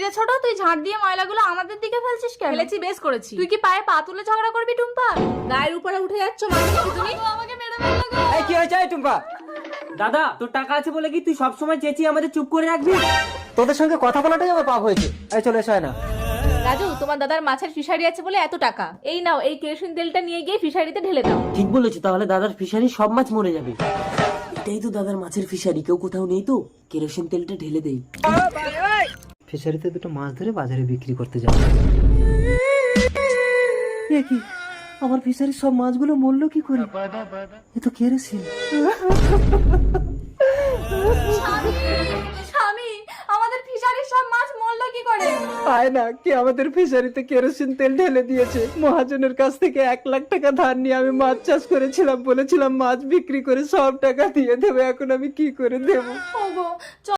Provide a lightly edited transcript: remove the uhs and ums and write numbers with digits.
কিরে ছোট, তুই ঝাড় দিয়ে ময়লাগুলো আমাদের দিকে ফেলছিস কেন? ফেলেছি, বেশ করেছি। তুই কি পায়ে পা তুলে ঝগড়া করবি টুম্পা? গায়ের উপরে উঠে যাচ্ছ মানে কি তুমি? আমাকে মেরে ফেললো গো। এই কি হয়েছে টুম্পা? দাদা তোর টাকা আছে বলে কি তুই সবসময় চেঁচিয়ে আমাদের চুপ করে রাখবি? তোদের সঙ্গে কথা বলাটাই আমার পাপ হয়েছে। এই চলে এসো না। রাজু, তোমার দাদার মাছের ফিশারি আছে বলে এত টাকা। এই নাও, এই কেরোসিন তেলটা নিয়ে গিয়ে ফিশারিতে ঢেলে দাও। ঠিক বলেছো, তাহলে দাদার ফিশারি সব মাছ মরে যাবে। এটাই তো দাদার মাছের ফিশারি, কেউ কোথাও নেই তো, কেরোসিন তেলটা ঢেলে দেই। ফিশারিতে দুটো মাছ ধরে বাজারে বিক্রি করতে যাবো। এ কি, আমার ফিশারির সব মাছগুলো মরলো কি করে? এ তো কেরোসিন। স্বামী, আমাদের ফিশারির সব মাছ মরলো কি করে? আয় না, কি আমাদের ফিশারিতে কেরোসিন তেল ঢেলে দিয়েছে। মহাজনের কাছ থেকে 1 লাখ টাকা ধার নিয়ে আমি মাছ চাষ করেছিলাম, বলেছিলাম মাছ বিক্রি করে সব টাকা দিয়ে দেবে। এখন আমি কি করে দেবো? ওগো